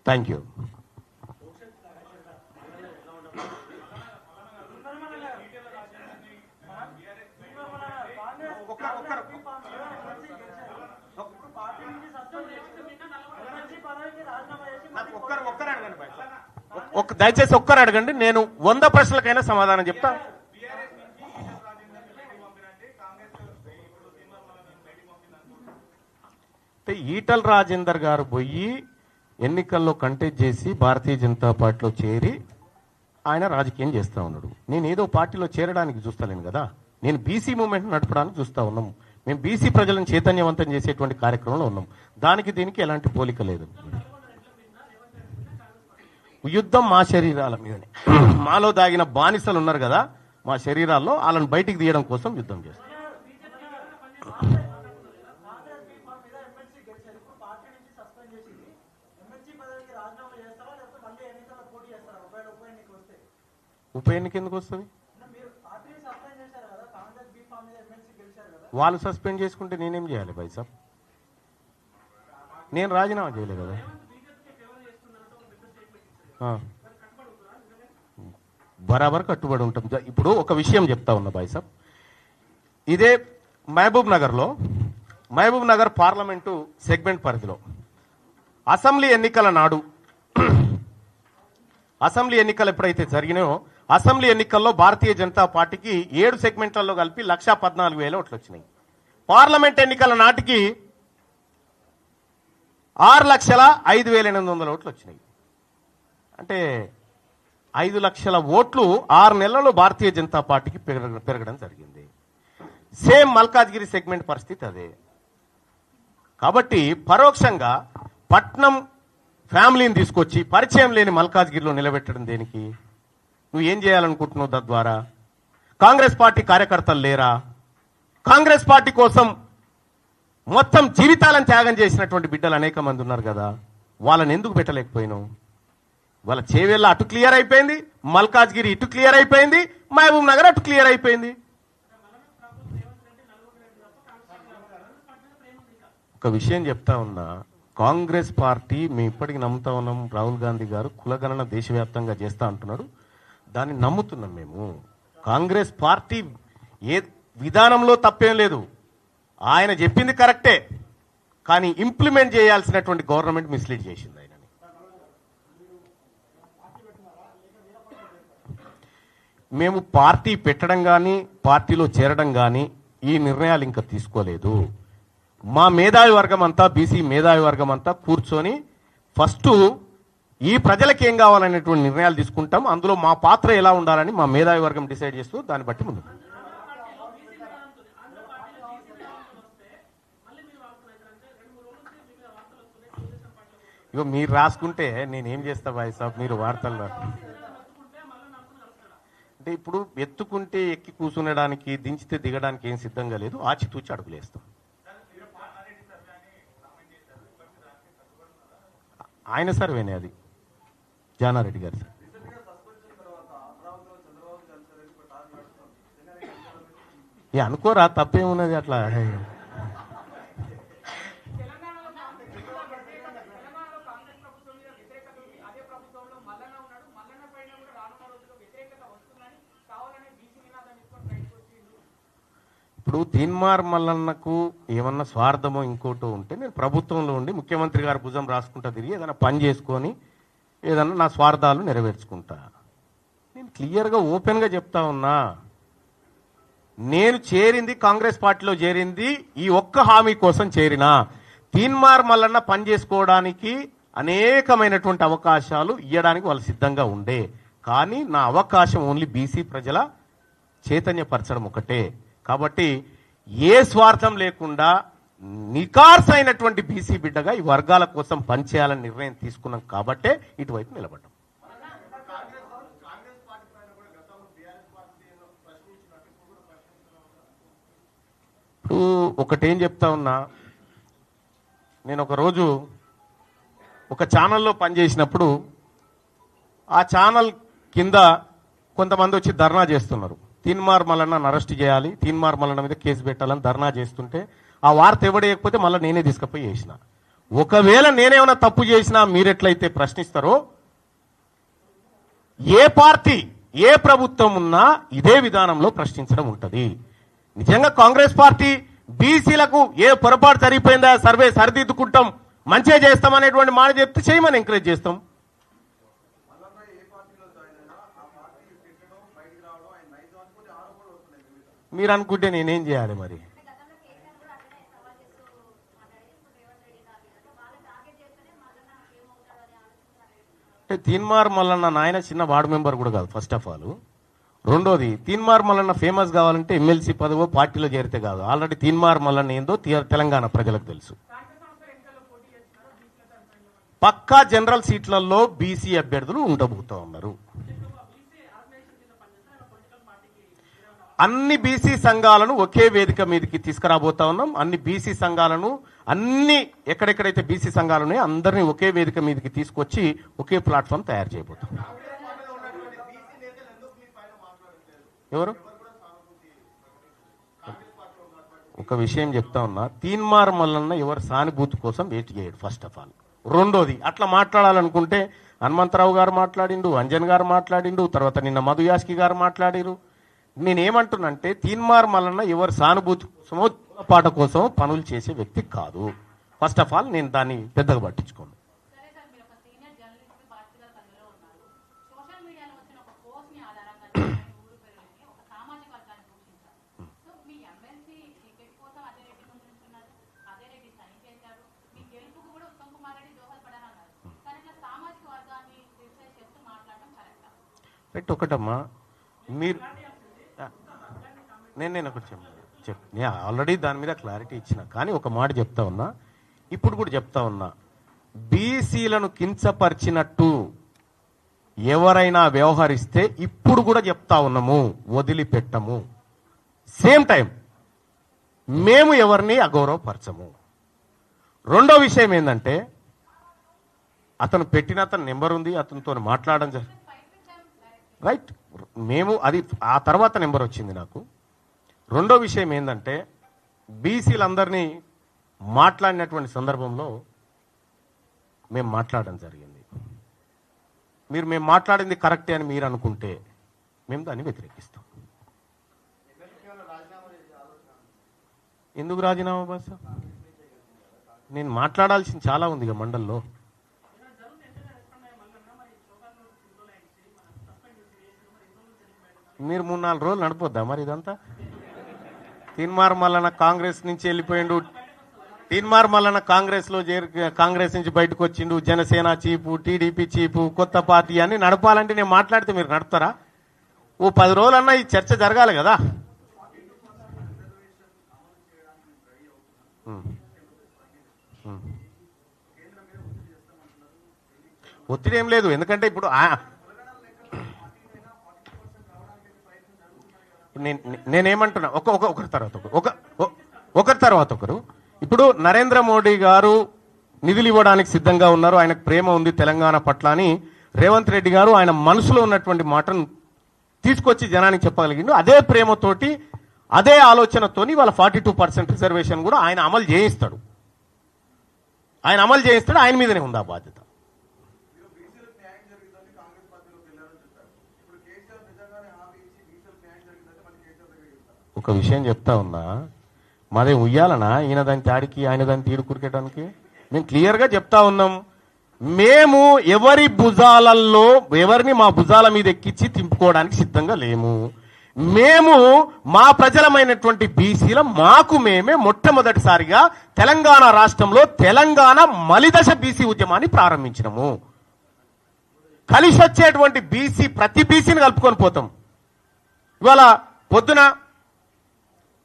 Thank you. దయచేసి ఒక్కరు అడగండి, నేను 100 ప్రశ్నలకైనా సమాధానం చెప్తా. ఈటల రాజేందర్ గారు పోయి ఎన్నికల్లో కంటెస్ట్ చేసి భారతీయ జనతా పార్టీలో చేరి ఆయన రాజకీయం చేస్తూ ఉన్నాడు. నేను ఏదో పార్టీలో చేరడానికి చూస్తలేను కదా, నేను బీసీ మూవ్మెంట్ నడపడానికి చూస్తూ ఉన్నాం. మేము బీసీ ప్రజలను చైతన్యవంతం చేసేటువంటి కార్యక్రమంలో ఉన్నాం. దానికి దీనికి ఎలాంటి పోలిక లేదు. యుద్ధం మా శరీరాల మీదనే, మాలో దాగిన బానిసలు ఉన్నారు కదా, మా శరీరాల్లో వాళ్ళని బయటికి తీయడం కోసం యుద్ధం చేస్తాం. ఉప ఎన్నిక ఎందుకు వస్తుంది? వాళ్ళు సస్పెండ్ చేసుకుంటే నేనేం చేయాలి భాయ్ సాబ్? నేను రాజీనామా చేయలే కదా. బరాబర్ కట్టుబడి ఉంటాం. ఇప్పుడు ఒక విషయం చెప్తా ఉన్నా భాయ్ సాబ్, ఇదే మహబూబ్ నగర్ పార్లమెంటు సెగ్మెంట్ పరిధిలో అసెంబ్లీ ఎన్నికల నాడు, అసెంబ్లీ ఎన్నికలు ఎప్పుడైతే జరిగినాయో అసెంబ్లీ ఎన్నికల్లో భారతీయ జనతా పార్టీకి 7 సెగ్మెంట్లలో కలిపి 1,14,000 ఓట్లు వచ్చినాయి. పార్లమెంట్ ఎన్నికల నాటికి 6,05,800 ఓట్లు వచ్చినాయి. అంటే 5 లక్షల ఓట్లు 6 నెలల్లో భారతీయ జనతా పార్టీకి పెరగడం జరిగింది. సేమ్ మల్కాజ్గిరి సెగ్మెంట్ పరిస్థితి అదే. కాబట్టి పరోక్షంగా పట్నం ఫ్యామిలీని తీసుకొచ్చి పరిచయం లేని మల్కాజ్గిరిలో నిలబెట్టడం దేనికి? నువ్వు ఏం చేయాలనుకుంటున్నావు? తద్వారా కాంగ్రెస్ పార్టీ కార్యకర్తలు లేరా? కాంగ్రెస్ పార్టీ కోసం మొత్తం జీవితాలను త్యాగం చేసినటువంటి బిడ్డలు అనేక మంది ఉన్నారు కదా, వాళ్ళని ఎందుకు పెట్టలేకపోయినావు? వాళ్ళ చేవేళ్ళ అటు క్లియర్ అయిపోయింది, మల్కాజ్గిరి ఇటు క్లియర్ అయిపోయింది, మహబూబ్ నగర్ అటు క్లియర్ అయిపోయింది. ఒక విషయం చెప్తా ఉన్నా, కాంగ్రెస్ పార్టీ మేము ఇప్పటికి నమ్ముతా ఉన్నాం. రాహుల్ గాంధీ గారు కులగణన దేశవ్యాప్తంగా చేస్తా అంటున్నాడు, దాన్ని నమ్ముతున్నాం మేము. కాంగ్రెస్ పార్టీ ఏ విధానంలో తప్పేం లేదు, ఆయన చెప్పింది కరెక్టే, కానీ ఇంప్లిమెంట్ చేయాల్సినటువంటి గవర్నమెంట్ మిస్లీడ్ చేసింది ఆయనని. మేము పార్టీ పెట్టడం కానీ పార్టీలో చేరడం కానీ ఈ నిర్ణయాలు ఇంకా తీసుకోలేదు. మా మేధావి వర్గం అంతా, బీసీ మేధావి వర్గం అంతా కూర్చొని ఫస్ట్ ఈ ప్రజలకు ఏం కావాలనేటువంటి నిర్ణయాలు తీసుకుంటాం. అందులో మా పాత్ర ఎలా ఉండాలని మా మేధావి వర్గం డిసైడ్ చేస్తూ దాన్ని బట్టి ముందు. ఇగో మీరు రాసుకుంటే నేనేం చేస్తా భాయ్ సాబ్, మీరు వార్తల్లో అంటే ఇప్పుడు ఎత్తుకుంటే ఎక్కి కూర్చునడానికి, దించితే దిగడానికి ఏం సిద్ధంగా లేదు, ఆచితూచి అడుగులేస్తాం. ఆయన సర్వేనే అది, జానారెడ్డి గారు సార్. అనుకోరా, తప్పేమున్నది అట్లా. ఇప్పుడు తీన్మార్ మల్లన్నకు ఏమన్నా స్వార్థమో ఇంకోటో ఉంటే, నేను ప్రభుత్వంలో ఉండి ముఖ్యమంత్రి గారు భుజం రాసుకుంటా తిరిగి ఏదైనా పని చేసుకొని ఏదన్నా నా స్వార్థాలు నెరవేర్చుకుంటా. నేను క్లియర్గా ఓపెన్గా చెప్తా ఉన్నా, నేను చేరింది కాంగ్రెస్ పార్టీలో చేరింది ఈ ఒక్క హామీ కోసం చేరినా. తీన్మార్ మల్లన్న పని చేసుకోవడానికి అనేకమైనటువంటి అవకాశాలు ఇవ్వడానికి వాళ్ళు సిద్ధంగా ఉండే, కానీ నా అవకాశం ఓన్లీ బీసీ ప్రజల చైతన్యపరచడం ఒకటే. కాబట్టి ఏ స్వార్థం లేకుండా నికార్స్ అయినటువంటి బీసీ బిడ్డగా ఈ వర్గాల కోసం పనిచేయాలని నిర్ణయం తీసుకున్నాం కాబట్టే ఇటువైపు నిలబడ్డాం. ఇప్పుడు ఒకటేం చెప్తా ఉన్నా, నేను ఒకరోజు ఒక ఛానల్లో పనిచేసినప్పుడు ఆ ఛానల్ కింద కొంతమంది వచ్చి ధర్నా చేస్తున్నారు. తీన్మార్ మల్లన్నను అరెస్ట్ చేయాలి, తీన్మార్ మల్లన్న మీద కేసు పెట్టాలని ధర్నా చేస్తుంటే ఆ వార్త ఎవడేయకపోతే మళ్ళీ నేనే తీసుకుపోయి వేసిన. ఒకవేళ నేనేమైనా తప్పు చేసినా మీరెట్లయితే ప్రశ్నిస్తారో, ఏ పార్టీ ఏ ప్రభుత్వం ఉన్నా ఇదే విధానంలో ప్రశ్నించడం ఉంటుంది. నిజంగా కాంగ్రెస్ పార్టీ బీసీలకు ఏ పొరపాటు సరిపోయిందా, సర్వే సరిదిద్దుకుంటాం, మంచిగా చేస్తాం అనేటువంటి మాట చెప్తే చేయమని ఎంకరేజ్ చేస్తాం. మీరు అనుకుంటే నేనేం చేయాలి మరి? అంటే తీన్మార్ మల్లన్న నాయన చిన్న వార్డు మెంబర్ కూడా కాదు ఫస్ట్ ఆఫ్ ఆల్. రెండోది, తీన్మార్ మల్లన్న ఫేమస్ కావాలంటే ఎమ్మెల్సీ పదవో పార్టీలో చేరితే కాదు. ఆల్రెడీ తీన్మార్ మల్లన్న ఏందో తెలంగాణ ప్రజలకు తెలుసు. పక్కా జనరల్ సీట్లలో బీసీ అభ్యర్థులు ఉండబోతూ ఉన్నారు. అన్ని బీసీ సంఘాలను ఒకే వేదిక మీదకి తీసుకురాబోతా ఉన్నాం. అన్ని బీసీ సంఘాలను, అన్ని ఎక్కడెక్కడైతే బీసీ సంఘాలు ఉన్నాయో అందరినీ ఒకే వేదిక మీదకి తీసుకొచ్చి ఒకే ప్లాట్ఫామ్ తయారు చేయబోతాం. ఎవరు? ఒక విషయం చెప్తా ఉన్నా, తీన్మార్ మల్లన్న ఎవరు సానుభూతి కోసం వెయిట్ చేయడు ఫస్ట్ ఆఫ్ ఆల్. రెండోది, అట్లా మాట్లాడాలనుకుంటే హనుమంతరావు గారు మాట్లాడిండు, అంజన్ గారు మాట్లాడిండు, తర్వాత నిన్న మధు యాస్కి గారు మాట్లాడిరు. నేనేమంటున్నంటే తీన్మార్ మల్లన్న ఎవరు సానుభూతి పాట కోసం పనులు చేసే వ్యక్తి కాదు. ఫస్ట్ ఆఫ్ ఆల్ నేను దాన్ని పెద్దగా పట్టించుకోను. ఒకటమ్మా, మీరు నేను ఒకటి నేను ఆల్రెడీ దాని మీద క్లారిటీ ఇచ్చిన, కానీ ఒక మాట చెప్తా ఉన్నా, ఇప్పుడు కూడా చెప్తా ఉన్నా, బీసీలను కించపరిచినట్టు ఎవరైనా వ్యవహరిస్తే ఇప్పుడు కూడా చెప్తా ఉన్నాము, వదిలిపెట్టము. సేమ్ టైం మేము ఎవరిని అగౌరవపరచము. రెండో విషయం ఏంటంటే, అతను నెంబర్ ఉంది, అతనితో మాట్లాడడం రైట్, మేము అది ఆ తర్వాత నెంబర్ వచ్చింది నాకు. రెండో విషయం ఏంటంటే, బీసీలందరినీ మాట్లాడినటువంటి సందర్భంలో మేము మాట్లాడడం జరిగింది. మేము మాట్లాడింది కరెక్టే అని మీరు అనుకుంటే మేము దాన్ని వ్యతిరేకిస్తాం. ఎందుకు రాజీనామా బాస? నేను మాట్లాడాల్సింది చాలా ఉంది ఇక మండల్లో. మీరు 3-4 రోజులు నడిపోద్దా మరి ఇదంతా? తీన్మార్ మల్లన్న కాంగ్రెస్ నుంచి వెళ్ళిపోయిండు, తీన్మార్ మల్లన్న కాంగ్రెస్ నుంచి బయటకు వచ్చిండు, జనసేన చీపు, టీడీపీ చీపు, కొత్త పార్టీ అని నడపాలంటే నేను మాట్లాడితే మీరు నడుపుతారా? ఓ 10 రోజులన్నా ఈ చర్చ జరగాలి కదా. ఒత్తిడి ఏం లేదు, ఎందుకంటే ఇప్పుడు నేనేమంటున్నా, ఒకరి తర్వాత ఒకరు. ఇప్పుడు నరేంద్ర మోడీ గారు నిధులు ఇవ్వడానికి సిద్ధంగా ఉన్నారు, ఆయనకు ప్రేమ ఉంది తెలంగాణ పట్ల అని రేవంత్ రెడ్డి గారు ఆయన మనసులో ఉన్నటువంటి మాటను తీసుకొచ్చి జనానికి చెప్పగలిగిండు. అదే ప్రేమతోటి, అదే ఆలోచనతోని వాళ్ళ 42% రిజర్వేషన్ కూడా ఆయన అమలు చేయిస్తాడు. ఆయన మీదనే ఉంది ఆ బాధ్యత. ఒక విషయం చెప్తా ఉన్నా, మాదే ఉయ్యాలనా ఈయన దాని తాడికి ఆయన దాన్ని తీడు కురికేయడానికి? మేము క్లియర్గా చెప్తా ఉన్నాం, మేము ఎవరిని మా భుజాల మీద ఎక్కించి తింపుకోవడానికి సిద్ధంగా లేము. మేము మా ప్రజలమైనటువంటి బీసీల మాకు మేమే మొట్టమొదటిసారిగా తెలంగాణ రాష్ట్రంలో తెలంగాణ మలిదశ బీసీ ఉద్యమాన్ని ప్రారంభించినము. కలిసి వచ్చేటువంటి ప్రతి బీసీని కలుపుకొని పోతాం. ఇవాళ పొద్దున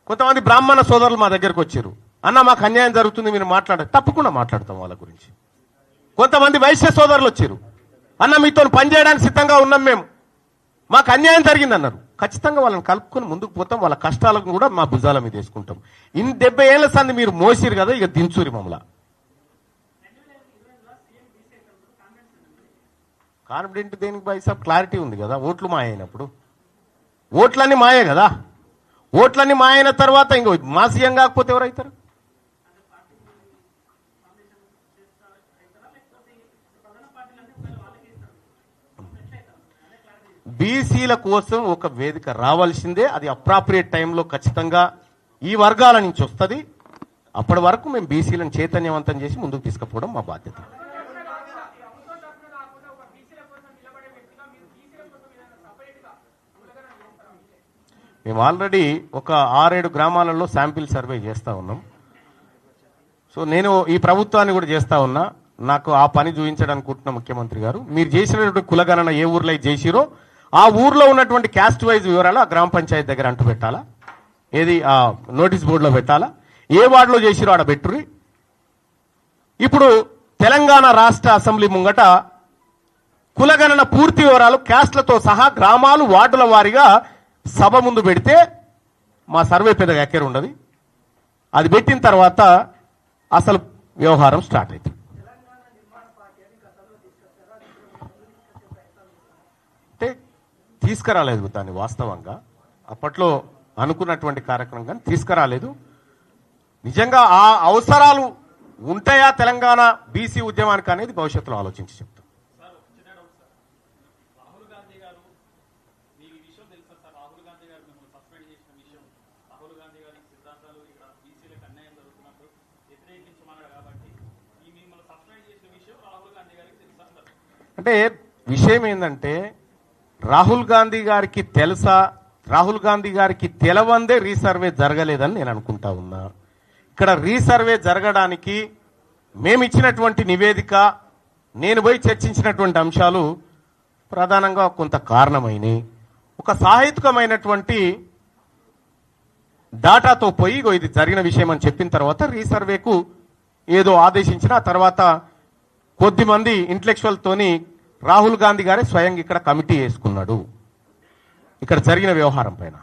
కొంతమంది బ్రాహ్మణ సోదరులు మా దగ్గరకు వచ్చారు, అన్న మాకు అన్యాయం జరుగుతుంది మీరు తప్పకుండా మాట్లాడతాం వాళ్ళ గురించి. కొంతమంది వైశ్య సోదరులు వచ్చారు, అన్న మీతో పనిచేయడానికి సిద్ధంగా ఉన్నాం మేము, మాకు అన్యాయం జరిగిందన్నారు. ఖచ్చితంగా వాళ్ళని కలుపుకొని ముందుకు పోతాం, వాళ్ళ కష్టాలను కూడా మా భుజాల మీద వేసుకుంటాం. 70 ఏళ్ల సంది మీరు మోసిరు కదా, ఇక దించూరి మమ్మల్ని. కాన్ఫిడెంట్ దేనికి బైసాబ్? క్లారిటీ ఉంది కదా, ఓట్లు మాయ అయినప్పుడు. ఓట్లన్నీ మాయే కదా, ఓట్లన్నీ మాయైన తర్వాత ఇంకో మా సీఎం కాకపోతే ఎవరైతారు? బీసీల కోసం ఒక వేదిక రావాల్సిందే. అది అప్రాప్రియేట్ టైంలో ఖచ్చితంగా ఈ వర్గాల నుంచి వస్తుంది. అప్పటి వరకు మేము బీసీలను చైతన్యవంతం చేసి ముందుకు తీసుకుపోవడం మా బాధ్యత. మేము ఆల్రెడీ ఒక 6-7 గ్రామాలలో శాంపిల్ సర్వే చేస్తూ ఉన్నాం. సో నేను ఈ ప్రభుత్వాన్ని కూడా చేస్తా ఉన్నా. నాకు ఆ పని చూపించడానికి అనుకుంటున్న ముఖ్యమంత్రి గారు, మీరు చేసినటువంటి కులగణన ఏ ఊర్లో చేసిరో ఆ ఊర్లో ఉన్నటువంటి క్యాస్ట్ వైజ్ వివరాలు ఆ గ్రామ పంచాయతీ దగ్గర అంటూ పెట్టాలా, ఏది ఆ నోటీస్ బోర్డులో పెట్టాలా, ఏ వార్డులో చేసిరో ఆడ పెట్టుర్రి. ఇప్పుడు తెలంగాణ రాష్ట్ర అసెంబ్లీ ముంగట కులగణన పూర్తి వివరాలు క్యాస్ట్లతో సహా గ్రామాలు వార్డుల వారీగా సభ ముందు పెడితే మా సర్వే పెద్దగా ఎక్కర ఉండదు. అది పెట్టిన తర్వాత అసలు వ్యవహారం స్టార్ట్ అవుతుంది. అంటే తీసుకురాలేదు దాన్ని, వాస్తవంగా అప్పట్లో అనుకున్నటువంటి కార్యక్రమం కానీ తీసుకురాలేదు. నిజంగా ఆ అవసరాలు ఉంటాయా తెలంగాణ బీసీ ఉద్యమానికి అనేది భవిష్యత్తులో ఆలోచించి చెప్తాం. అంటే విషయం ఏంటంటే రాహుల్ గాంధీ గారికి తెలుసా, రాహుల్ గాంధీ గారికి తెలవందే రీసర్వే జరగలేదని నేను అనుకుంటా ఉన్నా. ఇక్కడ రీసర్వే జరగడానికి మేము ఇచ్చినటువంటి నివేదిక, నేను పోయి చర్చించినటువంటి అంశాలు ప్రధానంగా కొంత కారణమైనవి. ఒక సాహిత్యకమైనటువంటి డాటాతో పోయి ఇది జరిగిన విషయం అని చెప్పిన తర్వాత రీసర్వేకు ఏదో ఆదేశించిన తర్వాత కొద్దిమంది ఇంటలెక్చువల్తోని రాహుల్ గాంధీ గారే స్వయంగా ఇక్కడ కమిటీ వేసుకున్నాడు ఇక్కడ జరిగిన వ్యవహారం పైన.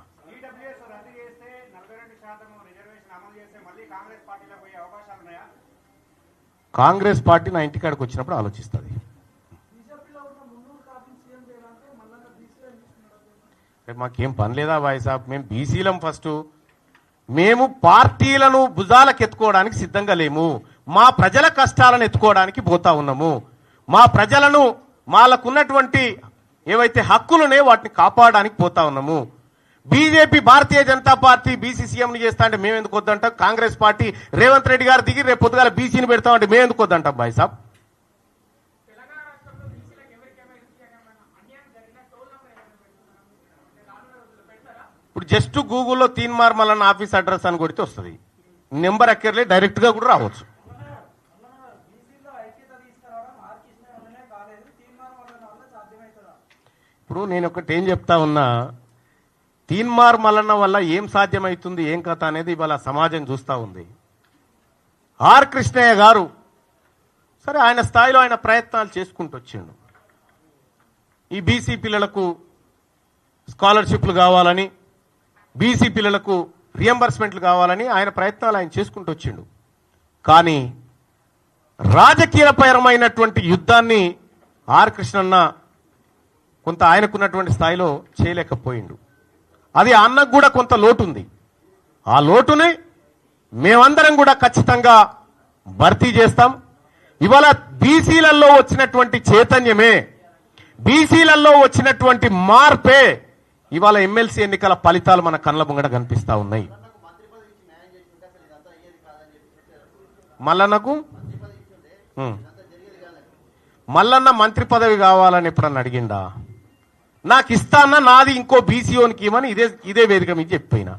కాంగ్రెస్ పార్టీ నా ఇంటికాడికి వచ్చినప్పుడు ఆలోచిస్తుంది. మాకేం పని లేదా భాయ్ సాబ్, మేము బీసీలం. ఫస్ట్ మేము పార్టీలను భుజాలకు ఎత్తుకోవడానికి సిద్ధంగా లేము. మా ప్రజల కష్టాలను ఎత్తుకోవడానికి పోతా ఉన్నాము. మా ప్రజలను వాళ్ళకున్నటువంటి ఏవైతే హక్కులునే వాటిని కాపాడడానికి పోతా ఉన్నాము. BJP Bharatiya Janata party BC సీఎంని చేస్తా అంటే మేము ఎందుకు వద్దంటాం? కాంగ్రెస్ పార్టీ రేవంత్ రెడ్డి గారు దిగి రేపు పొద్దుగాల బీసీని పెడతామంటే మేము ఎందుకు వద్దంటాం భాయ్ సాబ్? ఇప్పుడు జస్ట్ గూగుల్లో తీన్మార్ మల్లన్న ఆఫీస్ అడ్రస్ అని కొడితే వస్తుంది. నెంబర్ ఎక్కర్లే, డైరెక్ట్ గా కూడా రావచ్చు. ఇప్పుడు నేను ఒకటి ఏం చెప్తా ఉన్నా, తీన్మార్ మల్లన్న వల్ల ఏం సాధ్యమవుతుంది ఏం కథ అనేది ఇవాళ సమాజం చూస్తూ ఉంది. ఆర్ కృష్ణయ్య గారు సరే ఆయన స్థాయిలో ఆయన ప్రయత్నాలు చేసుకుంటూ వచ్చిండు. ఈ బీసీ పిల్లలకు స్కాలర్షిప్లు కావాలని, బీసీ పిల్లలకు రియంబర్స్మెంట్లు కావాలని ఆయన ప్రయత్నాలు ఆయన చేసుకుంటూ వచ్చిండు. కానీ రాజకీయపరమైనటువంటి యుద్ధాన్ని ఆర్ కృష్ణన్న కొంత ఆయనకున్నటువంటి స్థాయిలో చేయలేకపోయిండు. అది అన్నకు కూడా కొంత లోటు ఉంది. ఆ లోటుని మేమందరం కూడా ఖచ్చితంగా భర్తీ చేస్తాం. ఇవాళ బీసీలలో వచ్చినటువంటి చైతన్యమే, బీసీలలో వచ్చినటువంటి మార్పే ఇవాళ ఎమ్మెల్సీ ఎన్నికల ఫలితాలు మన కళ్ళ ముంగడ కనిపిస్తా ఉన్నాయి. మల్లన్న మంత్రి పదవి కావాలని ఎప్పుడన్నా అడిగిండా? నాకు ఇస్తాన్నా నాది ఇంకో బీసీఓనికి ఇవ్వని ఇదే వేదిక మీద చెప్పిన.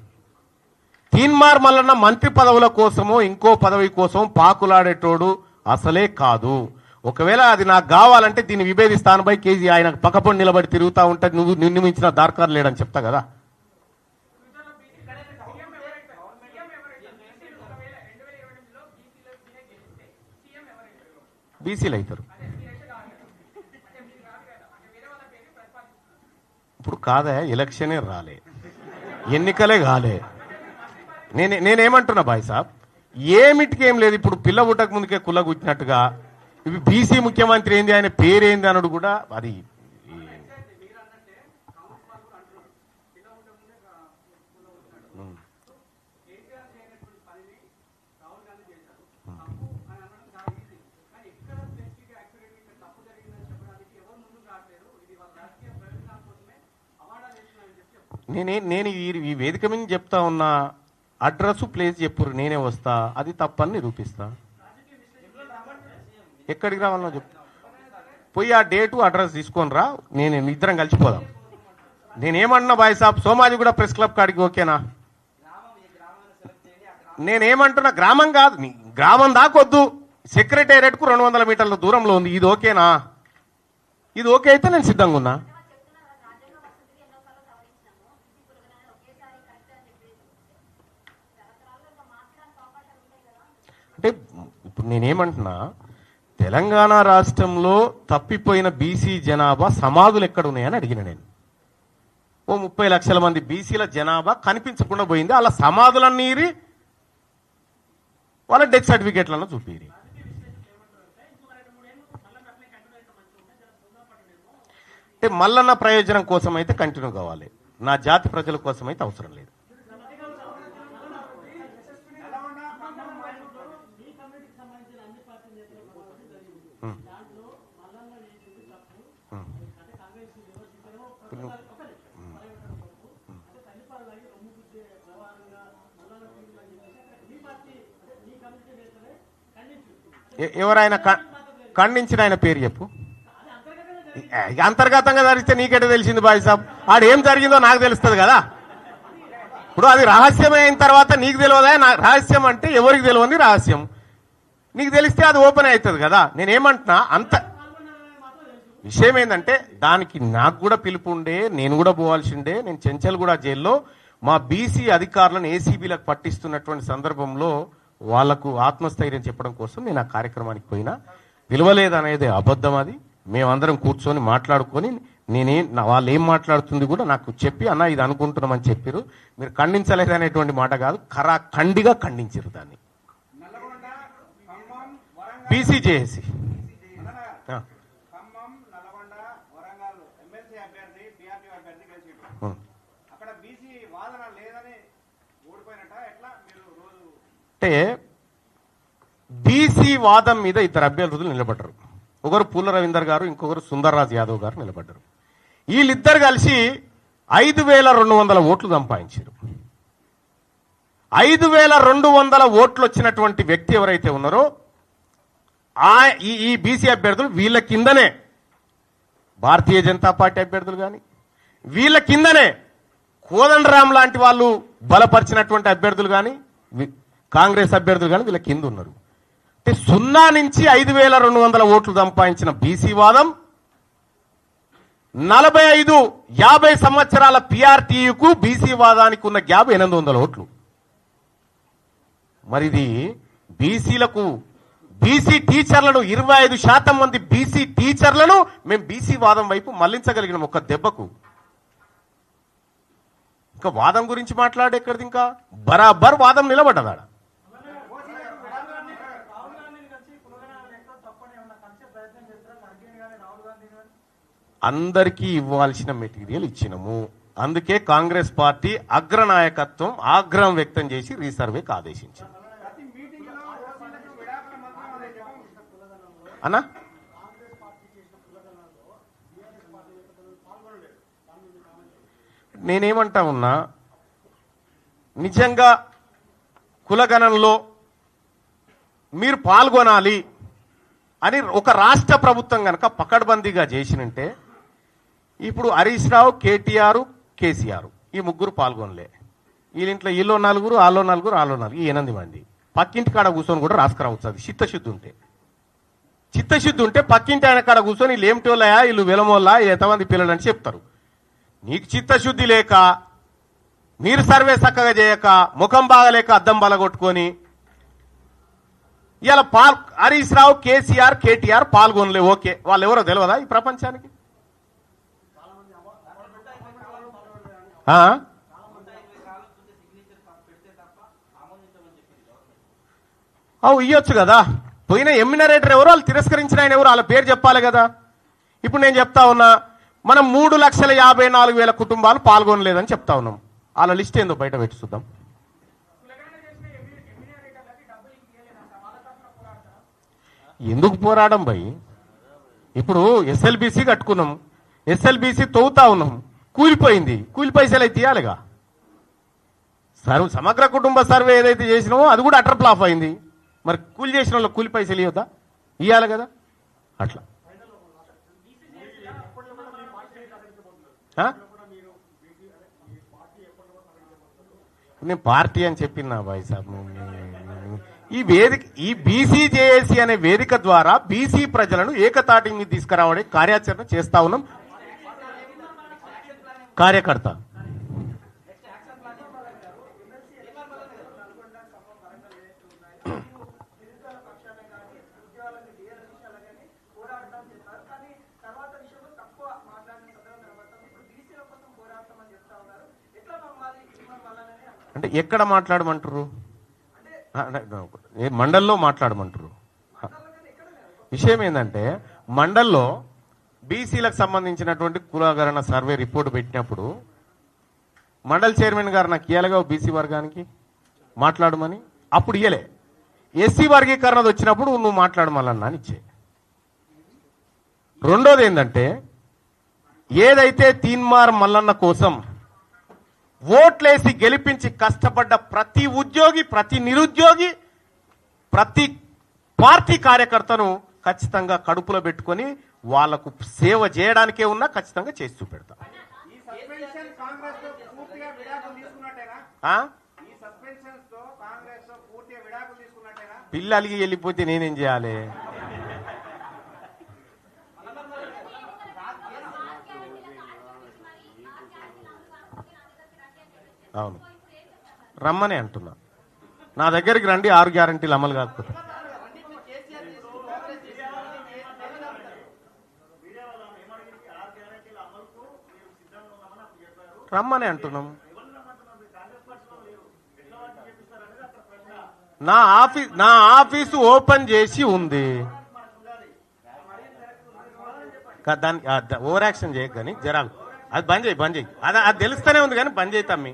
తీన్మార్ మల్లన్న మంత్రి పదవుల కోసమో ఇంకో పదవి కోసం పాకులాడేటోడు అసలే కాదు. ఒకవేళ అది నాకు కావాలంటే దీన్ని విభేదిస్తానుపై కేజీ ఆయన పక్కపొండి నిలబడి తిరుగుతూ ఉంటే నువ్వు నిన్ను మించిన దార్కారు లేడని చెప్తా కదా. బీసీలు అవుతారు. ఇప్పుడు కాదా, ఎలక్షనే రాలే, ఎన్నికలే కాలే. నేనేమంటున్నా బాయ్ సాబ్, ఏమిటికి ఏం లేదు. ఇప్పుడు పిల్ల పుట్టక ముందుకే కుల్ల కూర్చున్నట్టుగా ఇవి బీసీ ముఖ్యమంత్రి ఏంది, ఆయన పేరేంది అన్నాడు కూడా అది నేను ఈ వేదిక మీద చెప్తా ఉన్నా, అడ్రస్ ప్లేస్ చెప్పురు, నేనే వస్తా, అది తప్పని నిరూపిస్తా. ఎక్కడికి రావాలో చెప్పు, పోయి ఆ డేటు అడ్రస్ తీసుకొని రా, నేను ఇద్దరం కలిసిపోదాం. నేనేమన్నా బాయ్ సాబ్, సోమాజి కూడా ప్రెస్ క్లబ్ కాడికి ఓకేనా? నేనేమంటున్నా, గ్రామం కాదు, గ్రామం దాకొద్దు, సెక్రటేరియట్కు 200 మీటర్ల దూరంలో ఉంది, ఇది ఓకేనా? ఇది ఓకే అయితే నేను సిద్ధంగా ఉన్నా. అంటే ఇప్పుడు నేనేమంటున్నా, తెలంగాణ రాష్ట్రంలో తప్పిపోయిన బీసీ జనాభా సమాధులు ఎక్కడున్నాయని అడిగిన నేను. ఓ 30 లక్షల మంది బీసీల జనాభా కనిపించకుండా పోయింది, అలా సమాధులన్నీరి వాళ్ళ డెత్ సర్టిఫికేట్లను చూపిరి. అంటే మల్లన్న ప్రయోజనం కోసం అయితే కంటిన్యూ కావాలి, నా జాతి ప్రజల కోసం అయితే అవసరం లేదు. ఎవరైనా ఖండించిన ఆయన పేరు చెప్పు. అంతర్గతంగా జరిగితే నీకెట తెలిసింది బాయ్ సాబ్? ఆడ ఏం జరిగిందో నాకు తెలుస్తుంది కదా. ఇప్పుడు అది రహస్యమే అయిన తర్వాత నీకు తెలియదా? రహస్యం అంటే ఎవరికి తెలియని రహస్యం, నీకు తెలిస్తే అది ఓపెన్ అవుతుంది కదా. నేనేమంటున్నా, అంత విషయం ఏంటంటే దానికి నాకు కూడా పిలుపు ఉండే, నేను కూడా పోవాల్సిండే. నేను చెంచల్గూడ జైల్లో మా బీసీ అధికారులను ఏసీబీలకు పట్టిస్తున్నటువంటి సందర్భంలో వాళ్లకు ఆత్మస్థైర్యం చెప్పడం కోసం నేను ఆ కార్యక్రమానికి పోయినా. పిలవలేదనేది అబద్ధం. అది మేమందరం కూర్చొని మాట్లాడుకొని వాళ్ళు ఏం మాట్లాడుతుంది కూడా నాకు చెప్పి, అన్న ఇది అనుకుంటున్నామని చెప్పారు. మీరు ఖండించలేదనేటువంటి మాట కాదు, ఖండిగా ఖండించారు దాన్ని. బీసీ జేఏసీ అంటే బీసీ వాదం మీద ఇద్దరు అభ్యర్థులు నిలబడ్డారు. ఒకరు పూల రవీందర్ గారు, ఇంకొకరు సుందర్రాజ్ యాదవ్ గారు నిలబడ్డారు. వీళ్ళిద్దరు కలిసి 5200 ఓట్లు సంపాదించారు. 5200 ఓట్లు వచ్చినటువంటి వ్యక్తి ఎవరైతే ఉన్నారో ఈ బీసీ అభ్యర్థులు వీళ్ళ కిందనే భారతీయ జనతా పార్టీ అభ్యర్థులు కానీ, వీళ్ళ కిందనే కోదండరాం లాంటి వాళ్ళు బలపరిచినటువంటి అభ్యర్థులు కానీ, కాంగ్రెస్ అభ్యర్థులు కానీ వీళ్ళ కింద ఉన్నారు. అంటే 0 నుంచి 5200 ఓట్లు సంపాదించిన బీసీ వాదం 45-50 సంవత్సరాల పిఆర్టీయుకు బీసీ వాదానికి ఉన్న గ్యాప్ 800 ఓట్లు. మరిది బీసీలకు, బీసీ టీచర్లను 25% మంది బీసీ టీచర్లను మేము బీసీ వాదం వైపు మళ్లించగలిగిన ఒక దెబ్బకు. ఇంకా వాదం గురించి మాట్లాడేక్కడిది, ఇంకా బరాబర్ వాదం నిలబడ్డదాడ. అందరికీ ఇవ్వాల్సిన మెటీరియల్ ఇచ్చినము. అందుకే కాంగ్రెస్ పార్టీ అగ్రనాయకత్వం ఆగ్రహం వ్యక్తం చేసి రీసర్వేకి ఆదేశించింది. అన్నా నేనేమంటా ఉన్నా, నిజంగా కులగణంలో మీరు పాల్గొనాలి అని ఒక రాష్ట్ర ప్రభుత్వం కనుక పకడ్బందీగా చేసినంటే, ఇప్పుడు హరీష్ రావు, కేటీఆర్, కేసీఆర్ ఈ ముగ్గురు పాల్గొనలే. వీళ్ళింట్లో వీళ్ళు 4, వాళ్ళు 4, వాళ్ళు 4, ఈ 8 మంది పక్కింటి కాడ కూర్చొని కూడా రాసుకురావచ్చు. అది చిత్తశుద్ధి ఉంటే. చిత్తశుద్ధి ఉంటే పక్కింటి ఆయన కాడ కూర్చొని వీళ్ళు ఏమిటోళ్ళయా, వీళ్ళు వెలమోళ్ళ, ఎంతమంది పిల్లలు అని చెప్తారు. నీకు చిత్తశుద్ధి లేక, మీరు సర్వే చక్కగా చేయక, ముఖం బాగలేక అద్దం బలగొట్టుకొని ఇలా హరీష్ రావు, కేసీఆర్, కేటీఆర్ పాల్గొనలే. ఓకే, వాళ్ళు ఎవరో తెలియదా ఈ ప్రపంచానికి? ఇయ్యొచ్చు కదా. పోయిన ఎమ్మినరేటర్ ఎవరు, వాళ్ళు తిరస్కరించిన ఆయన ఎవరు, వాళ్ళ పేరు చెప్పాలి కదా. ఇప్పుడు నేను చెప్తా ఉన్నా, మనం 3,54,000 కుటుంబాలు పాల్గొనలేదని చెప్తా ఉన్నాం. వాళ్ళ లిస్ట్ ఏందో బయట పెట్టి చూద్దాం. ఎందుకు పోరాడం భయ్? ఇప్పుడు ఎస్ఎల్బీసీ కట్టుకున్నాం, ఎస్ఎల్బీసీ తవ్వుతా ఉన్నాం, కూలిపోయింది, కూలి పైసలు అయితే ఇవ్వాలిగా. సమగ్ర కుటుంబ సర్వే ఏదైతే చేసినామో అది కూడా అటర్ ఫ్లాప్ అయింది. మరి కూలి చేసిన వాళ్ళకి కూలి పైసలు ఇవ్వద్దా? ఇవ్వాలి కదా. అట్లా నేను పార్టీ అని చెప్పినా భాయ్ సాబ్. ఈ వేదిక, ఈ బీసీ జేఏసీ అనే వేదిక ద్వారా బీసీ ప్రజలను ఏకతాటి మీద తీసుకురావడే కార్యాచరణ చేస్తా ఉన్నాం. కార్యకర్త అంటే ఎక్కడ మాట్లాడమంటారు? మండల్లో మాట్లాడమంటారు. విషయం ఏంటంటే మండల్లో బీసీలకు సంబంధించినటువంటి కులగణన సర్వే రిపోర్ట్ పెట్టినప్పుడు మండల్ చైర్మన్ గారు నాకు ఇయ్యాలిగా బీసీ వర్గానికి మాట్లాడమని. అప్పుడు ఇయ్యలే. ఎస్సీ వర్గీకరణ వచ్చినప్పుడు నువ్వు మాట్లాడమన్నా అని ఇచ్చే. రెండోది ఏంటంటే ఏదైతే తీన్మార్ మల్లన్న కోసం ఓట్లేసి గెలిపించి కష్టపడ్డ ప్రతి ఉద్యోగి, ప్రతి నిరుద్యోగి, ప్రతి పార్టీ కార్యకర్తను ఖచ్చితంగా కడుపులో పెట్టుకొని వాళ్లకు సేవ చేయడానికే ఉన్నా ఖచ్చితంగా చేసి చూపెడతా. పిల్లలకి వెళ్ళిపోతే నేనేం చేయాలి? అవును, రమ్మనే అంటున్నా. నా దగ్గరికి రండి, 6 గ్యారంటీలు అమలు కాకపోతే. రమ్మనే అంటున్నాం. నా ఆఫీసు ఓపెన్ చేసి ఉంది. దాన్ని ఓవర్ యాక్షన్ చేయకు కానీ జరాలు అది బంద్ చేయి. అది తెలుస్తూనే ఉంది కానీ బంద్ చేయి తమ్మి,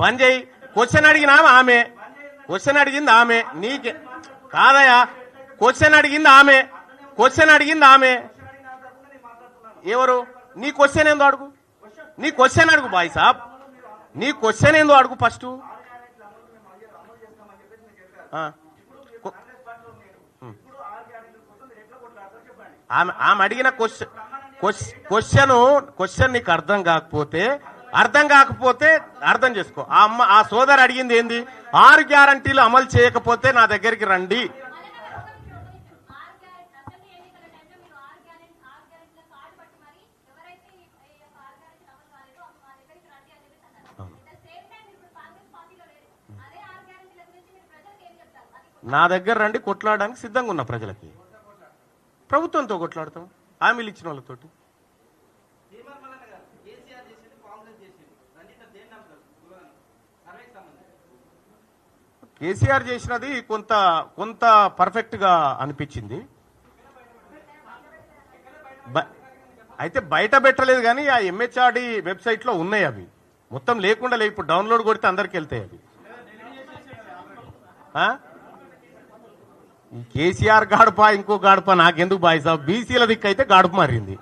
బంద్ చేయి. క్వశ్చన్ అడిగినా ఆమె, క్వశ్చన్ అడిగింది ఆమె, నీకే కాదయా. క్వశ్చన్ అడిగింది ఆమె. ఎవరు? నీ క్వశ్చన్ ఏందో అడుగు. నీ క్వశ్చన్ అడుగు బాయ్ సాబ్, నీ క్వశ్చన్ ఏందో అడుగు ఫస్ట్. ఆమె అడిగిన క్వశ్చన్ నీకు అర్థం కాకపోతే అర్థం చేసుకో. ఆ సోదరు అడిగింది ఏంది? 6 గ్యారంటీలు అమలు చేయకపోతే నా దగ్గరికి రండి. నా దగ్గర రండి, కొట్లాడడానికి సిద్ధంగా ఉన్నా. ప్రజలకి ప్రభుత్వంతో కొట్లాడతాం, హామీలు ఇచ్చిన వాళ్ళతోటి. కేసీఆర్ చేసినది కొంత పర్ఫెక్ట్ గా అనిపించింది. అయితే బయట పెట్టలేదు కానీ ఆ ఎంహెచ్ఆర్డి వెబ్సైట్ లో ఉన్నాయి. అవి మొత్తం లేకుండా లేవు. ఇప్పుడు డౌన్లోడ్ కొడితే అందరికి వెళ్తాయి అవి. ఈ కేసీఆర్ గాడుపా ఇంకో గాడుపా నాకెందుకు బాయ్ సాబ్. బీసీల దిక్కు అయితే గాడుపు మారింది.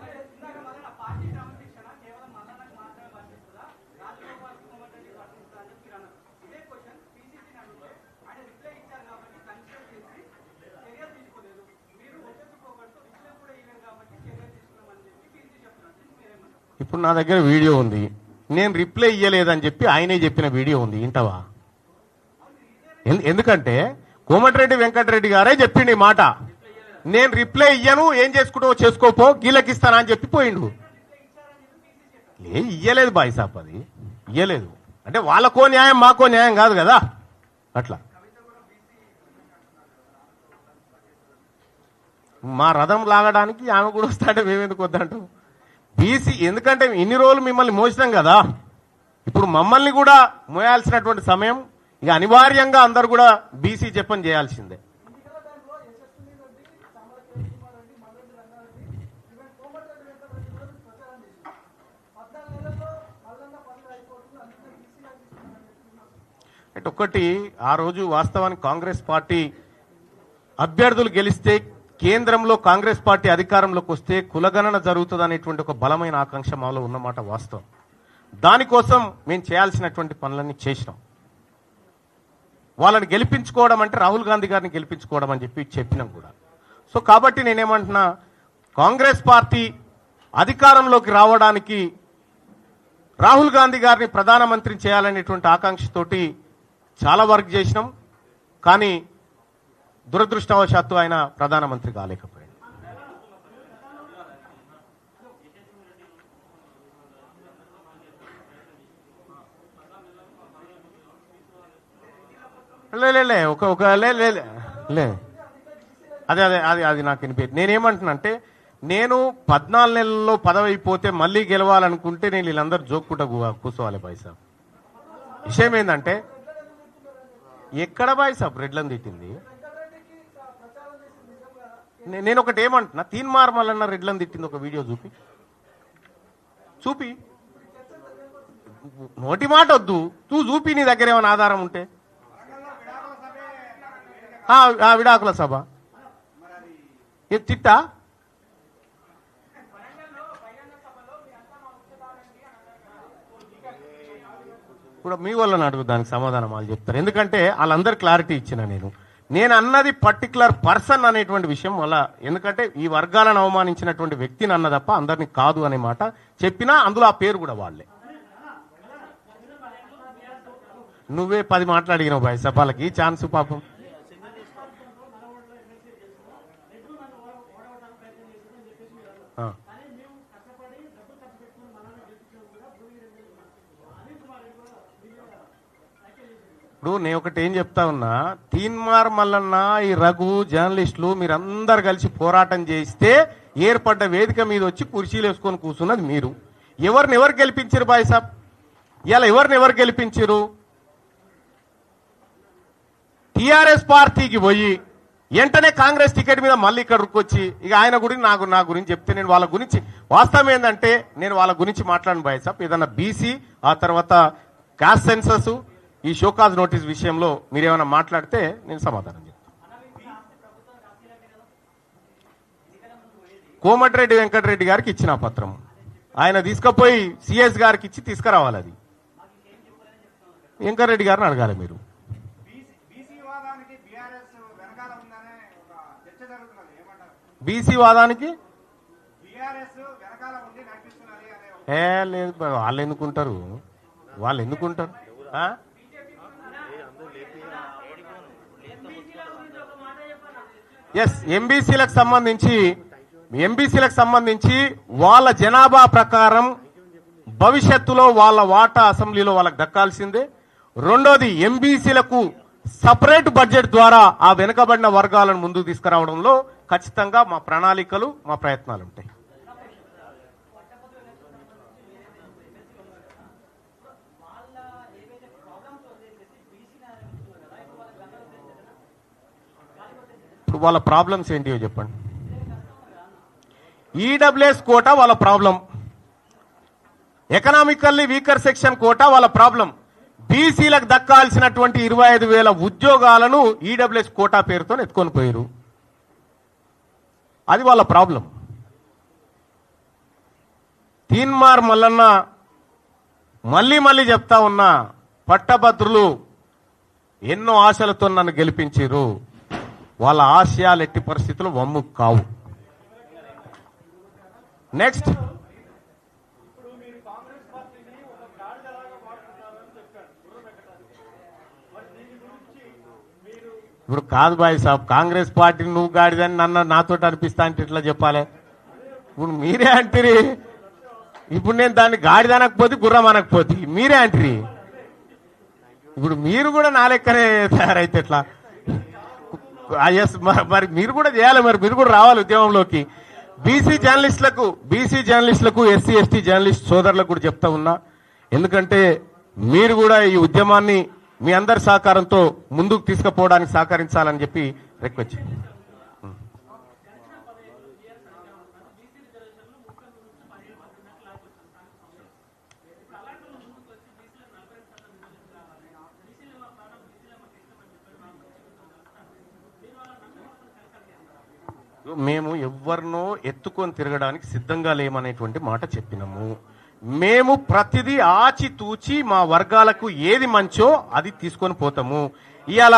ఇప్పుడు నా దగ్గర వీడియో ఉంది. నేను రిప్లై ఇయ్యలేదని చెప్పి ఆయనే చెప్పిన వీడియో ఉంది, వింటావా? ఎందుకంటే కోమటిరెడ్డి వెంకటరెడ్డి గారే చెప్పిండు ఈ మాట. నేను రిప్లై ఇయ్యను, ఏం చేసుకుంటావో చేసుకోపో, గీలకిస్తానా అని చెప్పి పోయిండు. ఇయ్యలేదు బాయ్ సాబ్, అది ఇయ్యలేదు. అంటే వాళ్ళకో న్యాయం మాకో న్యాయం కాదు కదా. అట్లా మా రథం లాగడానికి ఆమె కూడా వస్తాడే, మేమెందుకు వద్దంటాం? బీసీ ఎందుకంటే ఇన్ని రోజులు మిమ్మల్ని మోసినాం కదా, ఇప్పుడు మమ్మల్ని కూడా మోయాల్సినటువంటి సమయం. ఇక అనివార్యంగా అందరు కూడా బీసీ చెప్పని చేయాల్సిందే. అంటే ఒకటి, ఆ రోజు వాస్తవానికి కాంగ్రెస్ పార్టీ అభ్యర్థులు గెలిస్తే, కేంద్రంలో కాంగ్రెస్ పార్టీ అధికారంలోకి వస్తే కులగణన జరుగుతుంది అనేటువంటి ఒక బలమైన ఆకాంక్ష మాలో ఉన్నమాట వాస్తవం. దానికోసం మేము చేయాల్సినటువంటి పనులన్నీ చేసినాం. వాళ్ళని గెలిపించుకోవడం అంటే రాహుల్ గాంధీ గారిని గెలిపించుకోవడం అని చెప్పినాం కూడా. సో కాబట్టి నేనేమంటున్నా, కాంగ్రెస్ పార్టీ అధికారంలోకి రావడానికి రాహుల్ గాంధీ గారిని ప్రధానమంత్రిని చేయాలనేటువంటి ఆకాంక్షతోటి చాలా వర్క్ చేసినాం. కానీ దురదృష్టవశాత్తు ఆయన ప్రధానమంత్రి కాలేకపోయాడు. లే అదే అదే అది అది నాకు వినిపించదు. నేనేమంటున్నా అంటే, నేను 14 నెలల్లో పదవి అయిపోతే మళ్ళీ గెలవాలనుకుంటే నేను వీళ్ళందరూ జోక్కుంటా కూర్చోవాలి బాయ్ సాబ్. విషయం ఏంటంటే, ఎక్కడ బాయ్ సాబ్ రెడ్లను తిట్టింది? నేను ఒకటి ఏమంటున్నా, తీన్మార్ మల్లన్న రెడ్లను తిట్టింది ఒక వీడియో చూపి నోటి మాట వద్దు, చూపి నీ దగ్గర ఏమైనా ఆధారం ఉంటే. విడాకుల సభ తిట్టా? ఇప్పుడు మీ వాళ్ళని అడుగు, దానికి సమాధానం వాళ్ళు చెప్తారు. ఎందుకంటే వాళ్ళందరూ క్లారిటీ ఇచ్చిన నేను అన్నది పర్టికులర్ పర్సన్ అనేటువంటి విషయం వల్ల. ఎందుకంటే ఈ వర్గాలను అవమానించినటువంటి వ్యక్తిని అన్న తప్ప అందరినీ కాదు అనే మాట చెప్పినా అందులో ఆ పేరు కూడా వాళ్ళే. నువ్వే 10 మాట్లాడినావు బాయ్ సభలకి ఛాన్స్ పాపం. ఇప్పుడు నేను ఒకటి ఏం చెప్తా ఉన్నా, తీన్మార్ మల్లన్న, ఈ రఘు, జర్నలిస్టులు మీరందరు కలిసి పోరాటం చేస్తే ఏర్పడ్డ వేదిక మీద వచ్చి కుర్చీలు వేసుకొని కూర్చున్నది మీరు. ఎవరు గెలిపించారు బాయ్ సాబ్? ఇలా ఎవరు గెలిపించారు? టిఆర్ఎస్ పార్టీకి పోయి వెంటనే కాంగ్రెస్ టికెట్ మీద మళ్ళీ ఇక్కడికి వచ్చి ఇక ఆయన గురించి నా గురించి చెప్తే, నేను వాళ్ళ గురించి వాస్తవం ఏంటంటే నేను వాళ్ళ గురించి మాట్లాడను బాయ్ సాబ్. ఏదన్నా బీసీ, ఆ తర్వాత కాస్ట్ సెన్సస్, ఈ షోకాజ్ నోటీస్ విషయంలో మీరేమైనా మాట్లాడితే నేను సమాధానం చెప్తాను. కోమటిరెడ్డి వెంకటరెడ్డి గారికి ఇచ్చిన పత్రం ఆయన తీసుకుపోయి సిఎస్ గారికి ఇచ్చి తీసుకురావాలి. అది వెంకటరెడ్డి గారిని అడగాలి మీరు. బీసీ వాదానికి లేదు, వాళ్ళు ఎందుకుంటారు? ఎస్, ఎంబీసీలకు సంబంధించి వాళ్ళ జనాభా ప్రకారం భవిష్యత్తులో వాళ్ళ వాటా అసెంబ్లీలో వాళ్ళకి దక్కాల్సిందే. రెండోది, ఎంబీసీలకు సపరేట్ బడ్జెట్ ద్వారా ఆ వెనుకబడిన వర్గాలను ముందుకు తీసుకురావడంలో ఖచ్చితంగా మా ప్రణాళికలు, మా ప్రయత్నాలు ఉంటాయి. ఇప్పుడు వాళ్ళ ప్రాబ్లమ్స్ ఏంటియో చెప్పండి. ఈడబ్ల్యూఎస్ కోటా వాళ్ళ problem, economically weaker section quota వాళ్ళ ప్రాబ్లం. బీసీలకు దక్కాల్సినటువంటి 25,000 ఉద్యోగాలను ఈడబ్ల్యూఎస్ కోటా పేరుతో ఎత్తుకొని పోయారు. అది వాళ్ళ ప్రాబ్లం. తీన్మార్ మల్లన్న మళ్ళీ చెప్తా ఉన్నా, పట్టభద్రులు ఎన్నో ఆశలతో నన్ను గెలిపించారు. వాళ్ళ ఆశయాలు ఎట్టి పరిస్థితుల్లో వమ్ము కావు. నెక్స్ట్, ఇప్పుడు కాదు బాయ్ సాబ్, కాంగ్రెస్ పార్టీని నువ్వు గాడిదని నాతో అనిపిస్తా అంటే ఎట్లా చెప్పాలి? ఇప్పుడు మీరే అంటారు. ఇప్పుడు నేను దాన్ని గాడిదనకపోతే గుర్రం అనకపోతే మీరే అంటారు. ఇప్పుడు మీరు కూడా నా లెక్కనే తయారైతే ఎట్లా? ఎస్, మరి మీరు కూడా చేయాలి, మరి మీరు కూడా రావాలి ఉద్యమంలోకి. బీసీ జర్నలిస్టులకు ఎస్సీ ఎస్టీ జర్నలిస్ట్ సోదరులకు కూడా చెప్తా ఉన్నా, ఎందుకంటే మీరు కూడా ఈ ఉద్యమాన్ని మీ అందరి సహకారంతో ముందుకు తీసుకుపోవడానికి సహకరించాలని చెప్పి రిక్వెస్ట్. మేము ఎవరినో ఎత్తుకొని తిరగడానికి సిద్ధంగా లేమనేటువంటి మాట చెప్పినాము. మేము ప్రతిదీ ఆచితూచి మా వర్గాలకు ఏది మంచో అది తీసుకొని పోతాము. ఇవాళ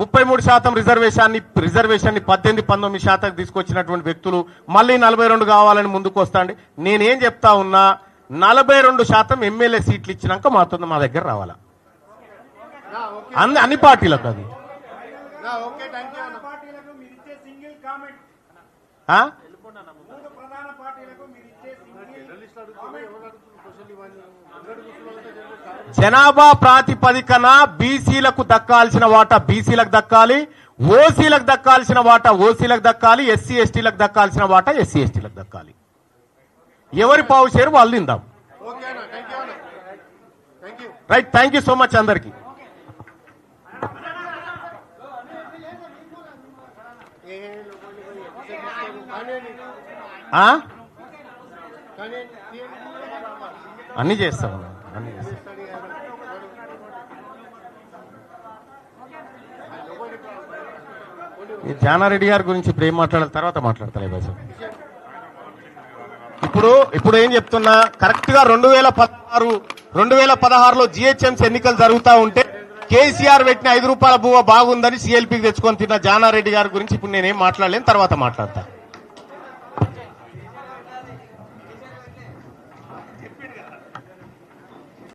33% రిజర్వేషన్ 18-19% తీసుకొచ్చినటువంటి వ్యక్తులు మళ్ళీ 42 కావాలని ముందుకు వస్తాండి. నేనేం చెప్తా ఉన్నా, 42% ఎమ్మెల్యే సీట్లు ఇచ్చినాక మా దగ్గర రావాలా అన్ని పార్టీలకు. అది జనాభా ప్రాతిపదికన బీసీలకు దక్కాల్సిన వాటా బీసీలకు దక్కాలి, ఓసీలకు దక్కాల్సిన వాటా ఓసీలకు దక్కాలి, ఎస్సీ ఎస్టీలకు దక్కాల్సిన వాటా ఎస్సీ ఎస్టీలకు దక్కాలి. ఎవరి పావు షేరు వాళ్ళు తిందాం. Right, thank you so much అందరికి. అన్ని చేస్తాం, అన్ని చేస్తాం. ఈ జానారెడ్డి గారి గురించి ఇప్పుడు ఏం మాట్లాడాలి, తర్వాత మాట్లాడతాను బాయ్ సార్. ఇప్పుడు ఏం చెప్తున్నా, కరెక్ట్ గా 2016లో జిహెచ్ఎంసీ ఎన్నికలు జరుగుతూ ఉంటే కేసీఆర్ పెట్టిన 5 రూపాయల బువ్వ బాగుందని సిఎల్పీకి తెచ్చుకొని తిన్న జానారెడ్డి గారి గురించి ఇప్పుడు నేనేం మాట్లాడలేను, తర్వాత మాట్లాడతా.